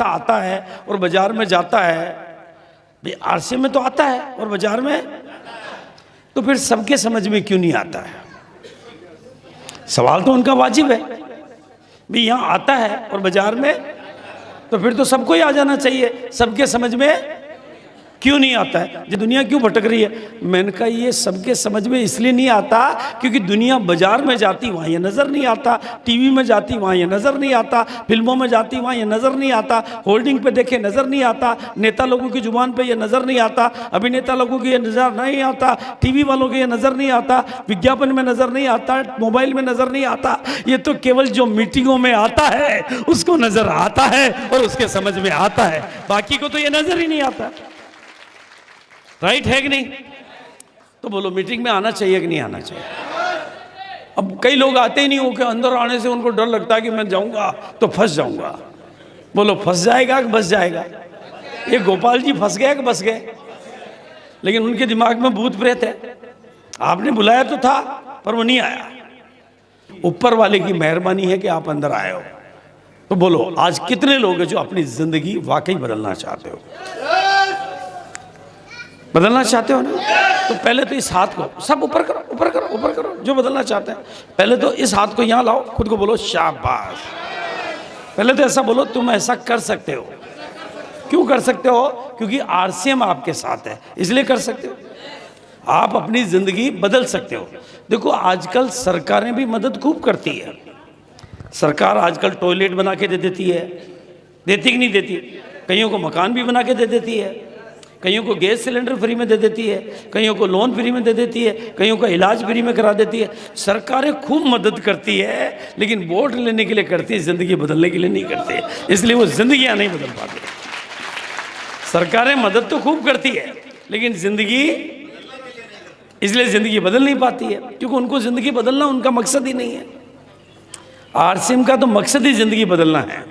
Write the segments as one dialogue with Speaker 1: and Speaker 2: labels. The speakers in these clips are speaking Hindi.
Speaker 1: आता है और बाजार में जाता है, भाई आरसीएम में तो आता है और बाजार में, तो फिर सबके समझ में क्यों नहीं आता है? सवाल तो उनका वाजिब है, भाई यहाँ आता है और बाजार में, तो फिर तो सबको ही आ जाना चाहिए, सबके समझ में क्यों नहीं आता है? ये दुनिया क्यों भटक रही है? मैंने कहा ये सबके समझ में इसलिए नहीं आता क्योंकि दुनिया बाजार में जाती वहाँ ये नज़र नहीं आता, टीवी में जाती वहाँ ये नज़र नहीं आता, फिल्मों में जाती वहाँ ये नज़र नहीं आता, होर्डिंग पे देखे नज़र नहीं आता, नेता लोगों की जुबान पे ये नज़र नहीं आता, अभिनेता लोगों की ये नज़र नहीं आता, टीवी वालों के ये नज़र नहीं आता, विज्ञापन में नज़र नहीं आता, मोबाइल में नज़र नहीं आता। ये तो केवल जो मीटिंगों में आता है उसको नज़र आता है और उसके समझ में आता है, बाकी को तो ये नज़र ही नहीं आता। राइट है कि नहीं? तो बोलो मीटिंग में आना चाहिए कि नहीं आना चाहिए? अब कई लोग आते ही नहीं हो कि अंदर आने से उनको डर लगता है कि मैं जाऊंगा तो फंस जाऊंगा। बोलो फंस जाएगा कि बस जाएगा? ये गोपाल जी फंस गए कि बस गए? लेकिन उनके दिमाग में भूत प्रेत है। आपने बुलाया तो था पर वो नहीं आया। ऊपर वाले की मेहरबानी है कि आप अंदर आए हो। तो बोलो आज कितने लोग हैं जो अपनी जिंदगी वाकई बदलना चाहते हो? बदलना चाहते हो ना? तो पहले तो इस हाथ को सब ऊपर करो, ऊपर करो, ऊपर करो, जो बदलना चाहते हैं। पहले तो इस हाथ को यहाँ लाओ, खुद को बोलो शाबाश। पहले तो ऐसा बोलो तुम ऐसा कर सकते हो। क्यों कर सकते हो? क्योंकि आरसीएम आपके साथ है, इसलिए कर सकते हो। आप अपनी जिंदगी बदल सकते हो। देखो आजकल सरकारें भी मदद खूब करती है। सरकार आजकल टॉयलेट बना के दे देती है, देती कि नहीं देती? कईयों को मकान भी बना के दे देती है, कईयों को गैस सिलेंडर फ्री में दे देती है, कईयों को लोन फ्री में दे देती है, कईयों का इलाज फ्री में करा देती है। सरकारें खूब मदद करती है, लेकिन वोट लेने के लिए करती है, ज़िंदगी बदलने के लिए नहीं करती है। इसलिए वो ज़िंदगियाँ नहीं बदल पाती। सरकारें मदद तो खूब करती है लेकिन ज़िंदगी, इसलिए ज़िंदगी बदल नहीं पाती है क्योंकि उनको ज़िंदगी बदलना उनका मकसद ही नहीं है। आरसीएम का तो मकसद ही ज़िंदगी बदलना है।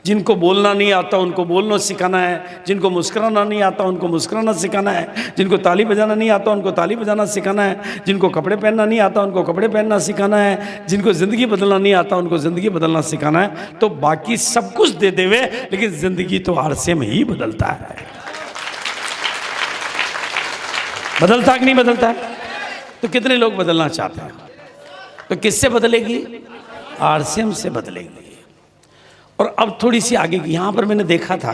Speaker 1: जिनको बोलना नहीं आता उनको बोलना सिखाना है, जिनको मुस्कुराना नहीं आता उनको मुस्कुराना सिखाना है, जिनको ताली बजाना नहीं आता उनको ताली बजाना सिखाना है, जिनको कपड़े पहनना नहीं आता उनको कपड़े पहनना सिखाना है, जिनको ज़िंदगी बदलना नहीं आता उनको ज़िंदगी बदलना सिखाना है। तो बाकी सब कुछ दे देवे लेकिन ज़िंदगी तो आरसीएम ही बदलता है। बदलता कि नहीं बदलता है? तो कितने लोग बदलना चाहते हैं? तो किससे बदलेगी? आरसीएम से बदलेगी। और अब थोड़ी सी आगे की, यहाँ पर मैंने देखा था,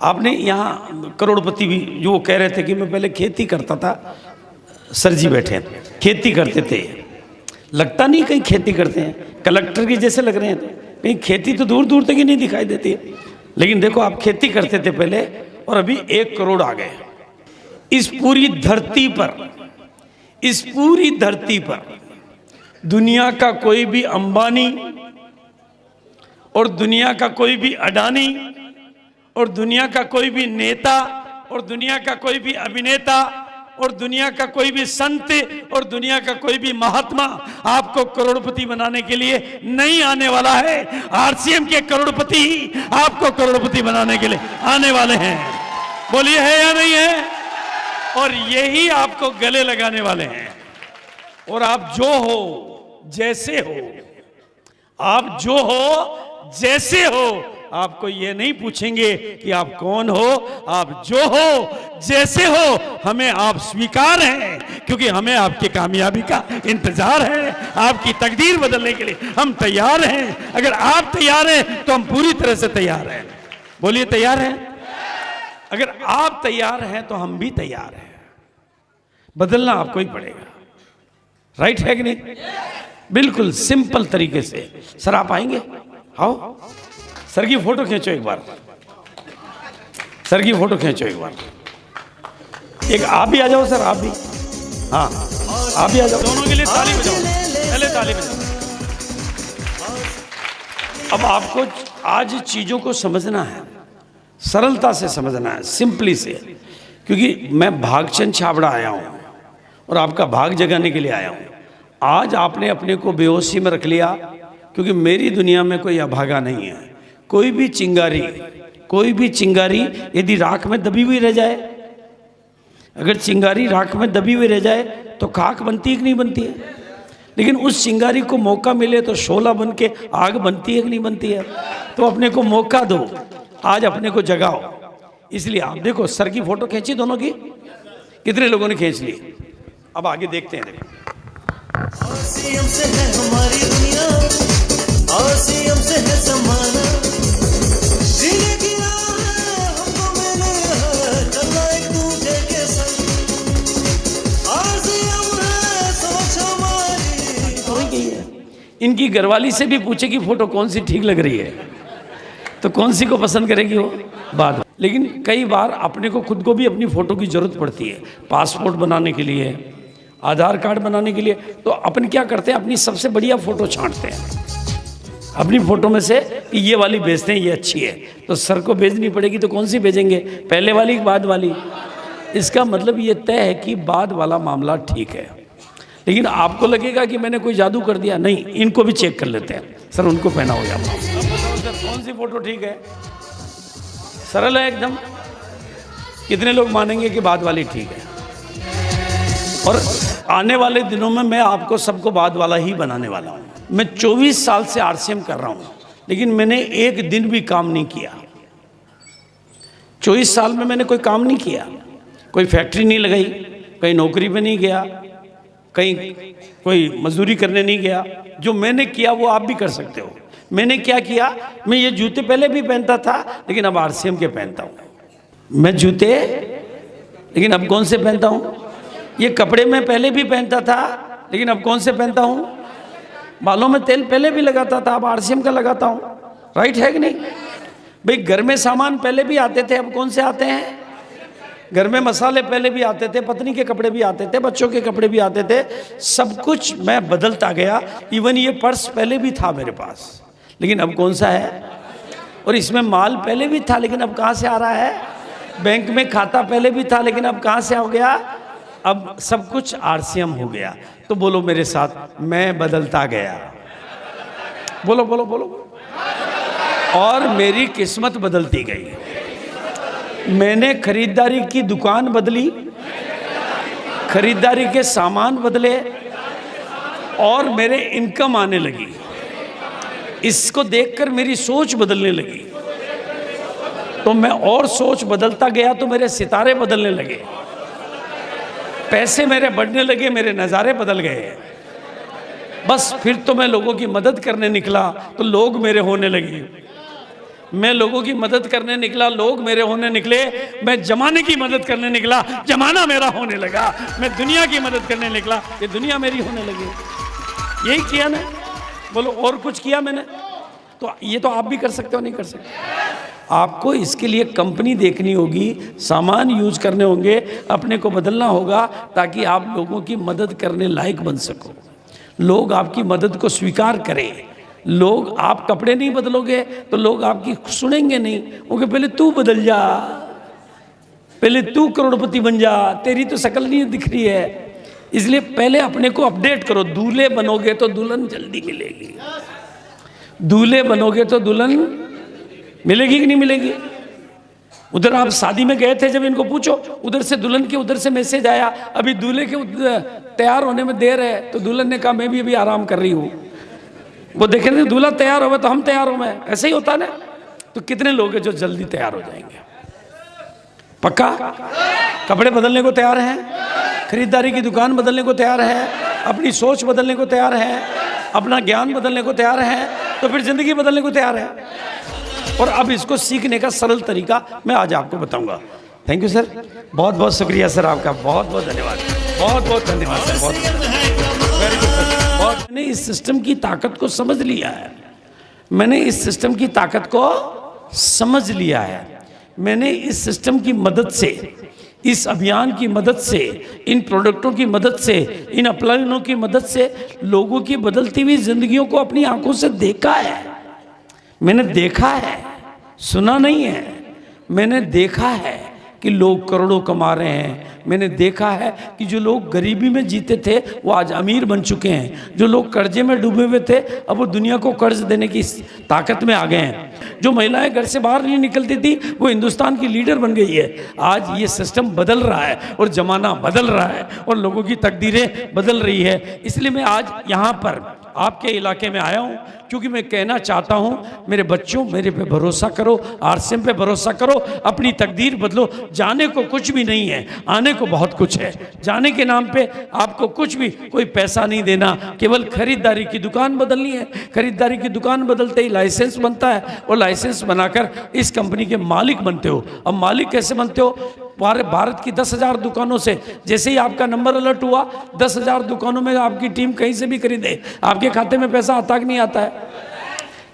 Speaker 1: आपने यहाँ करोड़पति भी जो वो कह रहे थे कि मैं पहले खेती करता था, सर जी बैठे खेती करते थे, लगता नहीं कहीं खेती करते हैं, कलेक्टर के जैसे लग रहे हैं, कहीं खेती तो दूर दूर तक ही नहीं दिखाई देती है। लेकिन देखो आप खेती करते थे पहले और अभी 1 करोड़ आ गए। इस पूरी धरती पर, इस पूरी धरती पर दुनिया का कोई भी अंबानी और दुनिया का कोई भी अडानी और दुनिया का कोई भी नेता और दुनिया का कोई भी अभिनेता और दुनिया का कोई भी संत और दुनिया का कोई भी महात्मा आपको करोड़पति बनाने के लिए नहीं आने वाला है। आरसीएम के करोड़पति ही आपको करोड़पति बनाने के लिए आने वाले हैं। बोलिए है या नहीं है? और यही आपको गले लगाने वाले हैं। और आप जो हो जैसे हो, आप जो हो जैसे हो, आपको ये नहीं पूछेंगे कि आप कौन हो, आप जो हो जैसे हो, हमें आप स्वीकार हैं क्योंकि हमें आपकी कामयाबी का इंतजार है। आपकी तकदीर बदलने के लिए हम तैयार हैं। अगर आप तैयार हैं तो हम पूरी तरह से तैयार हैं। बोलिए तैयार हैं? अगर आप तैयार हैं तो हम भी तैयार हैं। बदलना आपको ही पड़ेगा। राइट है कि नहीं? बिल्कुल सिंपल तरीके से। सर आप आएंगे? आओ सर की फोटो खींचो एक बार, सर की फोटो खींचो एक बार। एक आप भी आ जाओ सर, आप भी, हाँ आप भी आ जाओ। दोनों के लिए ताली बजाओ, पहले ताली बजाओ। अब आपको आज चीज़ों को समझना है, सरलता से समझना है, सिंपली से, क्योंकि मैं भागचंद छाबड़ा आया हूँ और आपका भाग जगाने के लिए आया हूँ। आज आपने अपने को बेहोशी में रख लिया क्योंकि मेरी दुनिया में कोई अभागा नहीं है। कोई भी चिंगारी यदि राख में दबी हुई रह जाए, अगर चिंगारी राख में दबी हुई रह जाए तो खाक बनती है कि नहीं बनती है? लेकिन उस चिंगारी को मौका मिले तो शोला बन के आग बनती है कि नहीं बनती है? तो अपने को मौका दो, आज अपने को जगाओ। इसलिए आप देखो, सर की फोटो खींची दोनों की, कितने लोगों ने खींच ली। अब आगे देखते हैं।
Speaker 2: आसियम से है हमारी दुनिया, आसियम से है ज़माना, जीने की राह है हमको मिली है, चलना एक दूजे के संग। आसियम है सोच हमारी।
Speaker 1: हो गई है। इनकी घरवाली से भी पूछे कि फोटो कौन सी ठीक लग रही है, तो कौन सी को पसंद करेगी वो बाद। लेकिन कई बार अपने को खुद को भी अपनी फ़ोटो की ज़रूरत पड़ती है, पासपोर्ट बनाने के लिए, आधार कार्ड बनाने के लिए। तो अपन क्या करते हैं, अपनी सबसे बढ़िया फ़ोटो छांटते हैं अपनी फ़ोटो में से कि ये वाली भेजते हैं, ये अच्छी है। तो सर को भेजनी पड़ेगी, तो कौन सी भेजेंगे, पहले वाली कि बाद वाली। इसका मतलब ये तय है कि बाद वाला मामला ठीक है। लेकिन आपको लगेगा कि मैंने कोई जादू कर दिया, नहीं, इनको भी चेक कर लेते हैं। सर उनको पहना हो जाता है। सर कौन सी फ़ोटो ठीक है, सरल है एकदम। कितने लोग मानेंगे कि बाद वाली ठीक है। और आने वाले दिनों में मैं आपको सबको बाद वाला ही बनाने वाला हूँ। मैं 24 साल से आरसीएम कर रहा हूँ, लेकिन मैंने एक दिन भी काम नहीं किया। 24 साल में मैंने कोई काम नहीं किया, कोई फैक्ट्री नहीं लगाई, कहीं नौकरी पे नहीं गया, कहीं कोई मजदूरी करने नहीं गया। जो मैंने किया वो आप भी कर सकते हो। मैंने क्या किया, मैं ये जूते पहले भी पहनता था, लेकिन अब आरसीएम के पहनता हूँ। मैं जूते, लेकिन अब कौन से पहनता हूँ। ये कपड़े मैं पहले भी पहनता था, लेकिन अब कौन से पहनता हूँ। बालों में तेल पहले भी लगाता था, अब आरसीएम का लगाता हूँ। राइट है कि नहीं भाई। घर में सामान पहले भी आते थे, अब कौन से आते हैं। घर में मसाले पहले भी आते थे, पत्नी के कपड़े भी आते थे, बच्चों के कपड़े भी आते थे। सब कुछ मैं बदलता गया। इवन ये पर्स पहले भी था मेरे पास, लेकिन अब कौन सा है। और इसमें माल पहले भी था, लेकिन अब कहाँ से आ रहा है। बैंक में खाता पहले भी था, लेकिन अब कहाँ से हो गया। अब सब कुछ आरसीएम हो गया। तो बोलो मेरे साथ, मैं बदलता गया। बोलो बोलो बोलो। और मेरी किस्मत बदलती गई। मैंने खरीदारी की दुकान बदली, खरीदारी के सामान बदले, और मेरे इनकम आने लगी। इसको देखकर मेरी सोच बदलने लगी, तो मैं और सोच बदलता गया, तो मेरे सितारे बदलने लगे, पैसे मेरे बढ़ने लगे, मेरे नज़ारे बदल गए। बस फिर तो मैं लोगों की मदद करने निकला, तो लोग मेरे होने लगे। मैं लोगों की मदद करने निकला, लोग मेरे होने निकले। मैं जमाने की मदद करने निकला, जमाना मेरा होने लगा। मैं दुनिया की मदद करने निकला, ये दुनिया मेरी होने लगी। यही किया ना, बोलो और कुछ किया मैंने। तो ये तो आप भी कर सकते हो, नहीं कर सकते। आपको इसके लिए कंपनी देखनी होगी, सामान यूज करने होंगे, अपने को बदलना होगा, ताकि आप लोगों की मदद करने लायक बन सको, लोग आपकी मदद को स्वीकार करें। लोग, आप कपड़े नहीं बदलोगे तो लोग आपकी सुनेंगे नहीं। क्योंकि पहले तू बदल जा, पहले तू करोड़पति बन जा, तेरी तो शक्ल नहीं दिख रही है। इसलिए पहले अपने को अपडेट करो। दूल्हे बनोगे तो दुल्हन जल्दी मिलेगी, दूल्हे बनोगे तो दुल्हन मिलेगी कि नहीं मिलेगी। उधर आप शादी में गए थे, जब इनको पूछो, उधर से दुल्हन के उधर से मैसेज आया, अभी दूल्हे के तैयार होने में देर है। तो दुल्हन ने कहा मैं भी अभी आराम कर रही हूँ। वो देखे ना, दूल्हा तैयार हो तो हम तैयार हो। मैं ऐसे ही होता ना। तो कितने लोग हैं जो जल्दी तैयार हो जाएंगे। पक्का कपड़े बदलने को तैयार हैं, खरीदारी की दुकान बदलने को तैयार है, अपनी सोच बदलने को तैयार है, अपना ज्ञान बदलने को तैयार है, तो फिर जिंदगी बदलने को तैयार है। और अब इसको सीखने का सरल तरीका मैं आज आपको बताऊंगा। थैंक यू सर, बहुत बहुत शुक्रिया सर, आपका बहुत बहुत धन्यवाद, बहुत बहुत धन्यवाद सर, बहुत वेरी गुड सर। बहुत मैंने इस सिस्टम की ताकत को समझ लिया है, मैंने इस सिस्टम की ताकत को समझ लिया है। मैंने इस सिस्टम की मदद से, इस अभियान की मदद से, इन प्रोडक्टों की मदद से, इन अप्लायनों की मदद से लोगों की बदलती हुई जिंदगियों को अपनी आंखों से देखा है। मैंने देखा है, सुना नहीं है, मैंने देखा है कि लोग करोड़ों कमा रहे हैं। मैंने देखा है कि जो लोग गरीबी में जीते थे वो आज अमीर बन चुके हैं। जो लोग कर्जे में डूबे हुए थे अब वो दुनिया को कर्ज देने की ताकत में आ गए हैं। जो महिलाएं घर से बाहर नहीं निकलती थी वो हिंदुस्तान की लीडर बन गई है। आज ये सिस्टम बदल रहा है और ज़माना बदल रहा है और लोगों की तकदीरें बदल रही है। इसलिए मैं आज यहाँ पर आपके इलाके में आया हूँ क्योंकि मैं कहना चाहता हूँ मेरे बच्चों, मेरे पे भरोसा करो, आरसीएम पे भरोसा करो, अपनी तकदीर बदलो। जाने को कुछ भी नहीं है, आने को बहुत कुछ है। जाने के नाम पे आपको कुछ भी कोई पैसा नहीं देना, केवल खरीदारी की दुकान बदलनी है। खरीदारी की दुकान बदलते ही लाइसेंस बनता है और लाइसेंस बनाकर इस कंपनी के मालिक बनते हो। अब मालिक कैसे बनते हो? भारत की 10,000 दुकानों से जैसे ही आपका नंबर अलर्ट हुआ, 10,000 दुकानों में आपकी टीम कहीं से भी खरीदे, आपके खाते में पैसा आता कि नहीं आता है?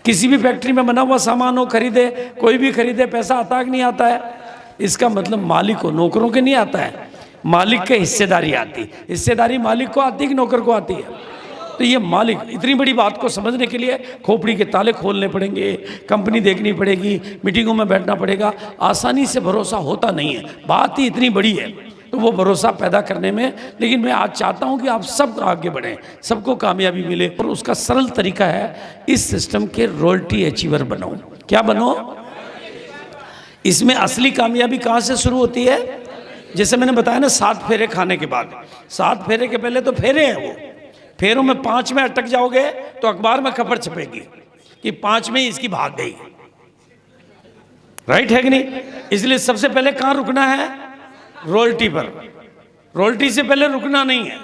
Speaker 1: किसी भी फैक्ट्री में बना हुआ सामान हो, खरीदे, कोई भी खरीदे, पैसा आता कि नहीं आता है? इसका मतलब मालिक को, नौकरों के नहीं आता है, मालिक के हिस्सेदारी आती। हिस्सेदारी मालिक को आती कि नौकर को आती है? तो ये मालिक, इतनी बड़ी बात को समझने के लिए खोपड़ी के ताले खोलने पड़ेंगे, कंपनी देखनी पड़ेगी, मीटिंगों में बैठना पड़ेगा। आसानी से भरोसा होता नहीं है, बात ही इतनी बड़ी है। तो वो भरोसा पैदा करने में, लेकिन मैं आज चाहता हूं कि आप सब आगे बढ़ें, सबको कामयाबी मिले। और उसका सरल तरीका है, इस सिस्टम के रॉयल्टी अचीवर बनो। क्या बनो? इसमें असली कामयाबी कहाँ से शुरू होती है? जैसे मैंने बताया ना, 7 फेरे खाने के बाद, 7 फेरे के पहले तो फेरे हैं, वो फेरों में 5 में अटक जाओगे तो अखबार में खबर छपेगी कि 5 में इसकी भाग गई। राइट है कि नहीं? इसलिए सबसे पहले कहां रुकना है? रॉयल्टी पर। रॉयल्टी से पहले रुकना नहीं है।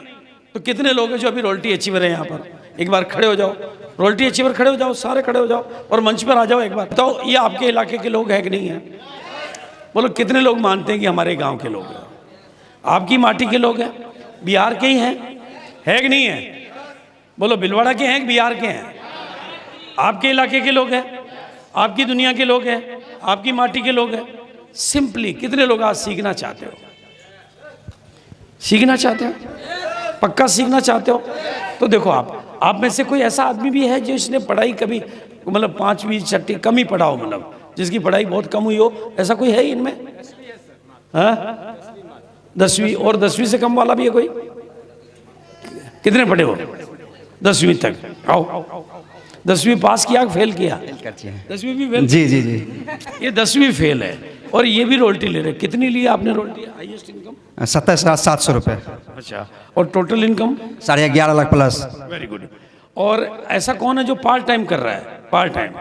Speaker 1: तो कितने लोग हैं जो अभी रॉयल्टी अचीवर हैं यहाँ पर? एक बार खड़े हो जाओ, रॉयल्टी अचीवर खड़े हो जाओ, सारे खड़े हो जाओ और मंच पर आ जाओ। एक बार बताओ, ये आपके इलाके के लोग हैं कि नहीं है? बोलो, कितने लोग मानते हैं कि हमारे गांव के लोग हैं, आपकी माटी के लोग हैं, बिहार के ही हैं? है कि नहीं है? बोलो, भिलवाड़ा के हैं कि बिहार के हैं? आपके इलाके के लोग हैं, आपकी दुनिया के लोग हैं, आपकी माटी के लोग हैं। सिंपली कितने लोग आज सीखना चाहते हो? सीखना चाहते हो? पक्का सीखना चाहते हो? तो देखो, आप में से कोई ऐसा आदमी भी है जो इसने पढ़ाई कभी, मतलब 5वीं 6वीं कम ही पढ़ा हो, मतलब जिसकी पढ़ाई बहुत कम हुई हो? ऐसा कोई है इनमें? हाँ, 10वीं, और 10वीं से कम वाला भी है कोई? कितने पढ़े हो? 10वीं तक। आओ, 10वीं पास किया कि फेल किया? 10वीं भी फेल? जी जी जी, ये 10वीं फेल है और ये भी रॉयल्टी ले रहे। कितनी ली आपने रॉयल्टी? हाईएस्ट इनकम
Speaker 3: 27,700 रुपये।
Speaker 1: अच्छा, और total income
Speaker 3: 11.5 lakh plus.
Speaker 1: Very good. और ऐसा कौन है जो पार्ट टाइम कर रहा है? पार्ट टाइम,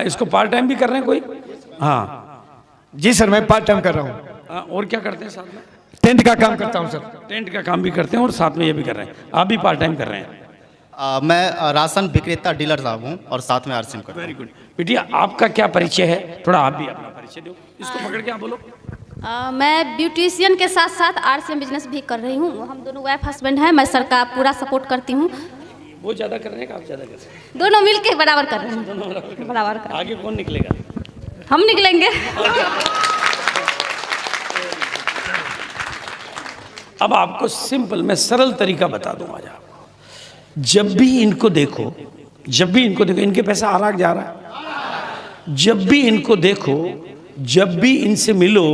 Speaker 1: इसको पार्ट टाइम भी कर रहे हैं कोई? हाँ
Speaker 3: जी सर, मैं पार्ट टाइम कर रहा हूँ।
Speaker 1: और क्या करते हैं साथ में?
Speaker 3: टेंट का काम करता हूँ सर।
Speaker 1: टेंट का काम भी करते हैं और साथ में ये भी कर रहे हैं। आप भी पार्ट टाइम कर रहे हैं?
Speaker 4: मैं राशन विक्रेता डीलर साहब हूँ और साथ में आरसीएम करता हूँ।
Speaker 1: Very good. बिटिया, आपका क्या परिचय है? थोड़ा आप भी अपना परिचय दो। इसको पकड़ के आप बोलो।
Speaker 5: मैं ब्यूटिशियन के साथ साथ आरसीएम बिजनेस भी कर रही हूँ। हम दोनों वाइफ हस्बैंड हैं। मैं सर का पूरा सपोर्ट करती हूँ।
Speaker 1: वो ज़्यादा कर रहे हैं कि आप ज़्यादा कर रहे हैं?
Speaker 5: दोनों मिलके बराबर कर रहे हैं। बराबर कर।
Speaker 1: आगे कौन निकलेगा?
Speaker 5: हम निकलेंगे।
Speaker 1: अब आपको सिंपल, मैं सरल तरीका बता दूं आज आपको। जब भी इनको देखो, इनके पैसा आ रहा जा रहा है। जब भी इनको देखो, जब भी इनसे मिलो,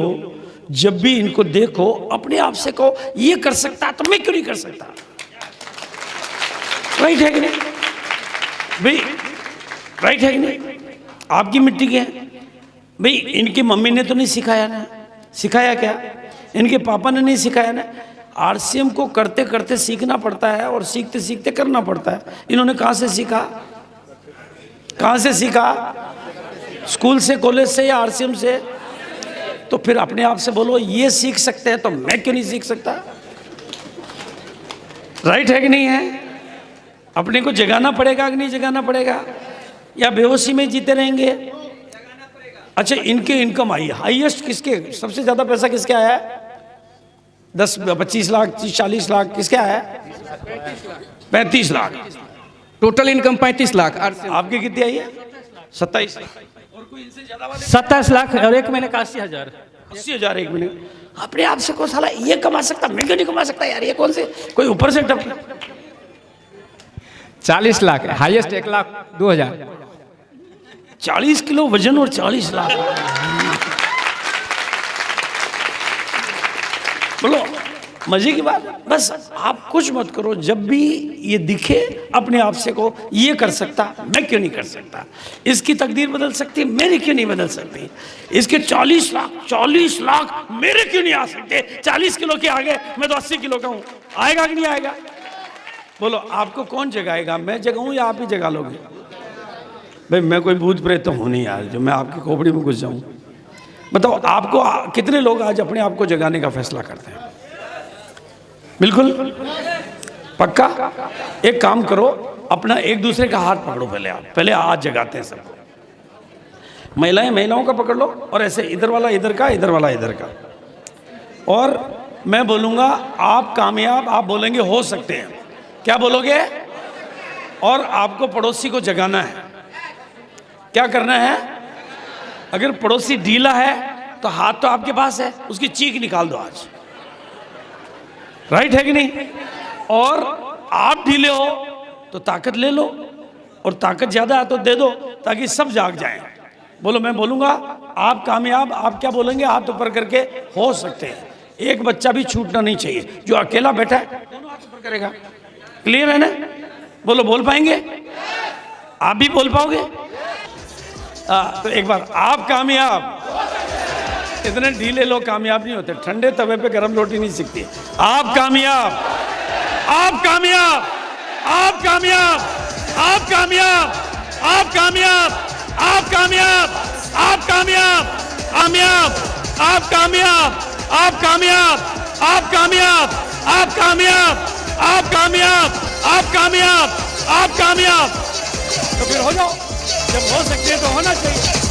Speaker 1: जब भी इनको देखो, अपने आप से कहो, ये कर सकता तो मैं क्यों नहीं कर सकता? राइट है कि नहीं भाई? राइट है कि नहीं? आपकी मिट्टी के हैं भाई। इनकी मम्मी ने तो नहीं सिखाया ना? सिखाया क्या? इनके पापा ने नहीं सिखाया ना? आरसीएम को करते करते सीखना पड़ता है और सीखते सीखते करना पड़ता है। इन्होंने कहाँ से सीखा? कहाँ से सीखा? स्कूल से, कॉलेज से या आरसीएम से? तो फिर अपने आप से बोलो, ये सीख सकते हैं तो मैं क्यों नहीं सीख सकता? राइट है कि नहीं है? अपने को जगाना पड़ेगा कि नहीं जगाना पड़ेगा? या बेहोशी में जीते रहेंगे? अच्छा, इनके इनकम आई हाईएस्ट किसके? सबसे ज्यादा पैसा किसके आया है? 10, 25 लाख, 30, 40 लाख किसके आया है? 35 लाख।
Speaker 6: Total income 35 lakh.
Speaker 1: आपकी कितनी आई है? 27 लाख। और कोई इनसे ज्यादा वाले?
Speaker 6: 27 लाख और एक महीने का 80,000।
Speaker 1: 80,000 एक महीने। अपने आप से को साला ये कमा सकता, मैं क्यों नहीं कमा सकता यार? ये कौन से कोई ऊपर से टप?
Speaker 6: 40 लाख हाईएस्ट 1,02,000।
Speaker 1: 40 किलो वजन और 40 लाख। बोलो, मजे की बात। बस आप कुछ मत करो, जब भी ये दिखे अपने आप से को, ये कर सकता, मैं क्यों नहीं कर सकता? इसकी तकदीर बदल सकती, मेरी क्यों नहीं बदल सकती? इसके 40 लाख मेरे क्यों नहीं आ सकते? 40 किलो के आगे मैं तो 80 किलो का हूं। आएगा कि नहीं आएगा? बोलो आपको कौन जगाएगा, मैं जगाऊं या आप ही जगा लोगे? भाई मैं कोई भूत प्रेत तो हूं नहीं यार जो मैं आपकी खोपड़ी में घुस जाऊं। बताओ आपको कितने लोग आज अपने आप को जगाने का फैसला करते हैं? बिल्कुल पक्का। एक काम करो, अपना एक दूसरे का हाथ पकड़ो, पहले हाथ जगाते हैं सबको। महिलाएं महिलाओं का पकड़ लो और ऐसे इधर वाला इधर का, इधर वाला इधर का। और मैं बोलूंगा आप कामयाब, आप बोलेंगे हो सकते हैं। क्या बोलोगे? और आपको पड़ोसी को जगाना है। क्या करना है? अगर पड़ोसी ढीला है तो हाथ तो आपके पास है, उसकी चीख निकाल दो आज। राइट है कि नहीं? और आप ढीले हो तो ताकत ले लो, और ताकत ज्यादा है तो दे दो ताकि सब जाग जाएं। बोलो मैं बोलूंगा आप कामयाब, आप क्या बोलेंगे? हाथ ऊपर करके हो सकते हैं। एक बच्चा भी छूटना नहीं चाहिए, जो अकेला बैठा है दोनों हाथ ऊपर करेगा। क्लियर है ना? बोलो बोल पाएंगे? आप भी बोल पाओगे? तो एक बार आप कामयाब। इतने ढीले लोग कामयाब नहीं होते, ठंडे तवे पे गरम रोटी नहीं सिकती। आप कामयाब, आप कामयाब, आप कामयाब, आप कामयाब, आप कामयाब, आप कामयाब, आप कामयाब, कामयाब, आप कामयाब, आप कामयाब, आप कामयाब, आप कामयाब, आप कामयाब, आप कामयाब, आप कामयाब। तो फिर हो जाओ, जब हो सकते हैं तो होना चाहिए।